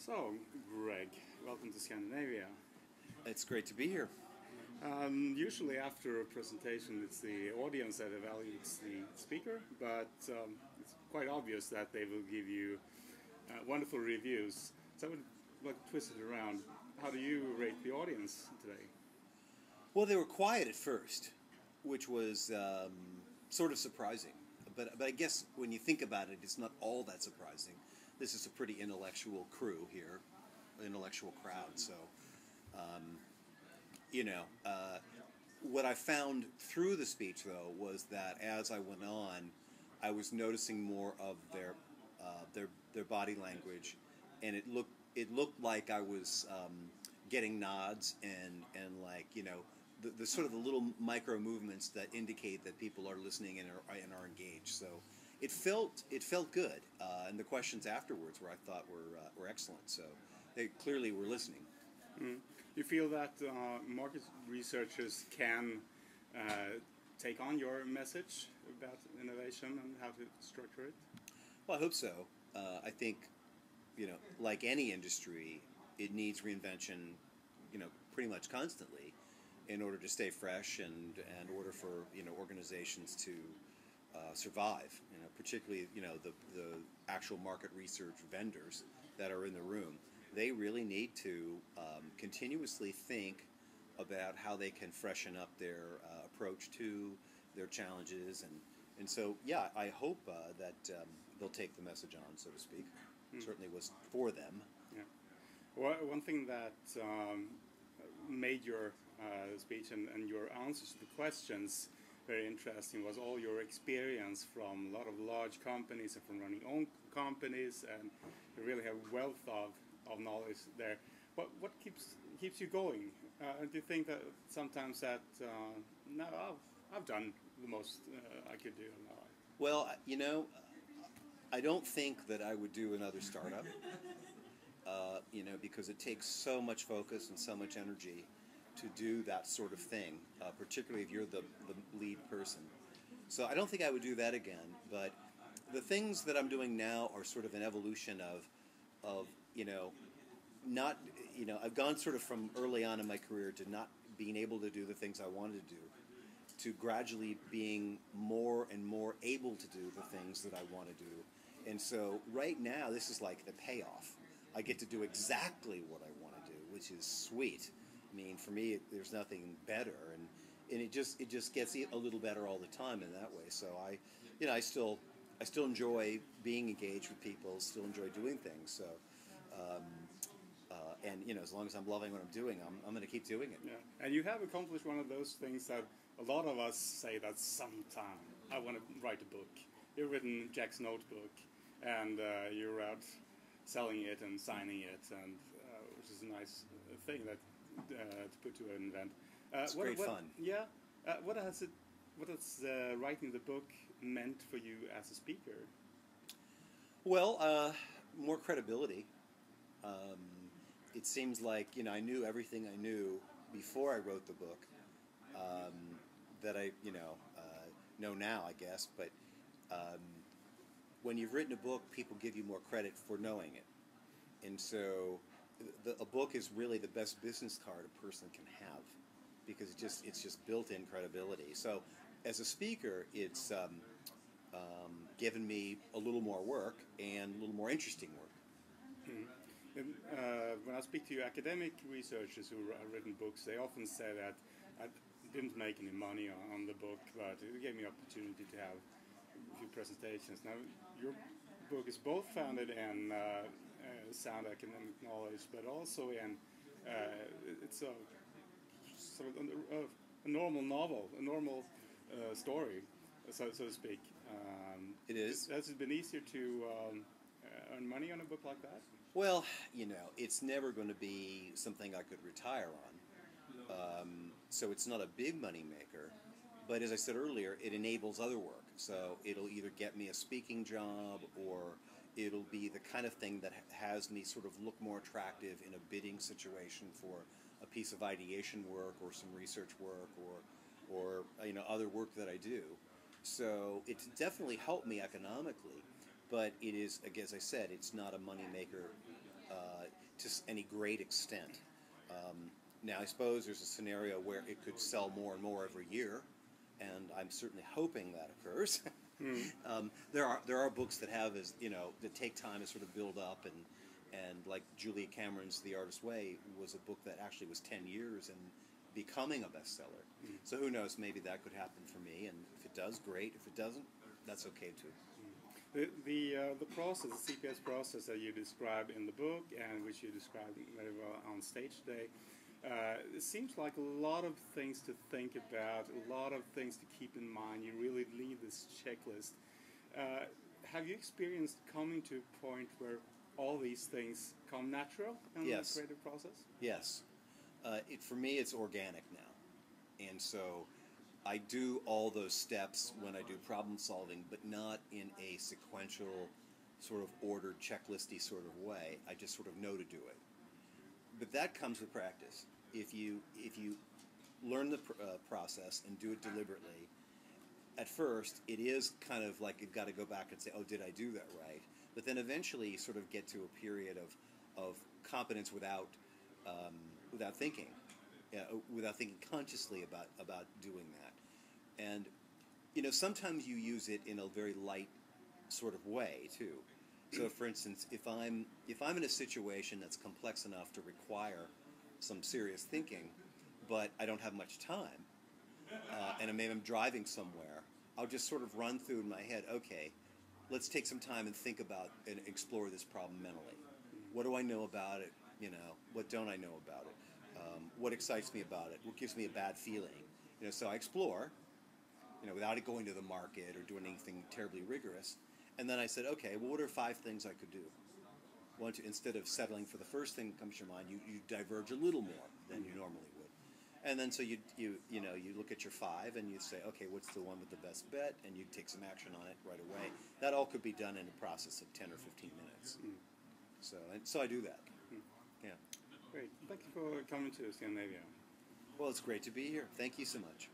So, Greg, welcome to Scandinavia. It's great to be here. Usually after a presentation it's the audience that evaluates the speaker, but it's quite obvious that they will give you wonderful reviews. So I would like to twist it around. How do you rate the audience today? Well, they were quiet at first, which was sort of surprising. But I guess when you think about it, it's not all that surprising. This is a pretty intellectual crew here, intellectual crowd. So, what I found through the speech, though, was that as I went on, I was noticing more of their body language, and it looked like I was getting nods and the sort of the little micro movements that indicate that people are listening and are engaged. So it felt good, and the questions afterwards I thought were excellent. So they clearly were listening. Mm. You feel that market researchers can take on your message about innovation and how to structure it? Well, I hope so. I think, like any industry, it needs reinvention, pretty much constantly, in order to stay fresh and in order for organizations to survive. Particularly the actual market research vendors that are in the room. They really need to continuously think about how they can freshen up their approach to their challenges, and so I hope that they'll take the message on, so to speak. It certainly was for them. Yeah. Well, one thing that made your speech and your answers to the questions very interesting was all your experience from a lot of large companies and from running own companies, and you really have a wealth of knowledge there. What keeps you going? Do you think that sometimes that no, I've done the most I could do in my life? Well, I don't think that I would do another startup. Because it takes so much focus and so much energy to do that sort of thing, particularly if you're the lead person. So I don't think I would do that again. But the things that I'm doing now are sort of an evolution of not, I've gone sort of from early on in my career to not being able to do the things I wanted to do, to gradually being more and more able to do the things that I want to do. And so right now, this is like the payoff. I get to do exactly what I want to do, which is sweet. I mean, for me, there's nothing better, and it just gets a little better all the time in that way. So I still enjoy being engaged with people, still enjoy doing things. So, as long as I'm loving what I'm doing, I'm going to keep doing it. Yeah, and you have accomplished one of those things that a lot of us say that sometime I want to write a book. You've written Jack's Notebook, and you're out selling it and signing it, and which is a nice thing that to put to an event. It's great fun. Yeah. What has writing the book meant for you as a speaker? Well, more credibility. It seems like I knew everything I knew before I wrote the book that I know now, I guess. But when you've written a book, people give you more credit for knowing it, and so a book is really the best business card a person can have, because it's just built-in credibility. So as a speaker, it's given me a little more work and a little more interesting work. Mm-hmm. And, when I speak to academic researchers who have written books, they often say that I didn't make any money on the book, but it gave me opportunity to have a few presentations. Now, your book is both founded in sound academic knowledge, but also in it's a sort of a normal novel, a normal story, so to speak. It is. Has it been easier to earn money on a book like that? Well, it's never going to be something I could retire on. So it's not a big money maker. But as I said earlier, it enables other work. So it'll either get me a speaking job, or it'll be the kind of thing that has me sort of look more attractive in a bidding situation for a piece of ideation work or some research work or other work that I do. So it's definitely helped me economically. But it is, as I said, it's not a money maker to any great extent. Now, I suppose there's a scenario where it could sell more and more every year, and I'm certainly hoping that occurs. There are books that have, as you know, that take time to sort of build up, and like Julia Cameron's The Artist's Way was a book that actually was 10 years and becoming a bestseller. So who knows? Maybe that could happen for me, and if it does, great. If it doesn't, that's okay too. The process, the CPS process that you describe in the book and which you described very well on stage today, it seems like a lot of things to think about, a lot of things to keep in mind. You really lead this checklist. Have you experienced coming to a point where all these things come natural in the creative process? Yes. For me, it's organic now. And so I do all those steps when I do problem solving, but not in a sequential, sort of ordered, checklisty sort of way. I just sort of know to do it. But that comes with practice. If you learn the process and do it deliberately, at first it is kind of like you've got to go back and say, oh, did I do that right? But then eventually you sort of get to a period of competence without thinking. Without thinking consciously about doing that. And, you know, sometimes you use it in a very light sort of way, too. So, for instance, if I'm in a situation that's complex enough to require some serious thinking, but I don't have much time, and maybe I'm driving somewhere, I'll just sort of run through in my head, okay, let's take some time and think about and explore this problem mentally. What do I know about it? You know, what don't I know about it? What excites me about it? What gives me a bad feeling? You know, so I explore, you know, without it going to the market or doing anything terribly rigorous. And then I said, okay, well, what are 5 things I could do? Instead of settling for the first thing that comes to your mind, you diverge a little more than you normally would. And then so you look at your 5 and you say, okay, what's the one with the best bet? And you take some action on it right away. That all could be done in a process of 10 or 15 minutes. So I do that. Yeah. Great. Thank you for coming to Scandinavia. Well, it's great to be here. Thank you so much.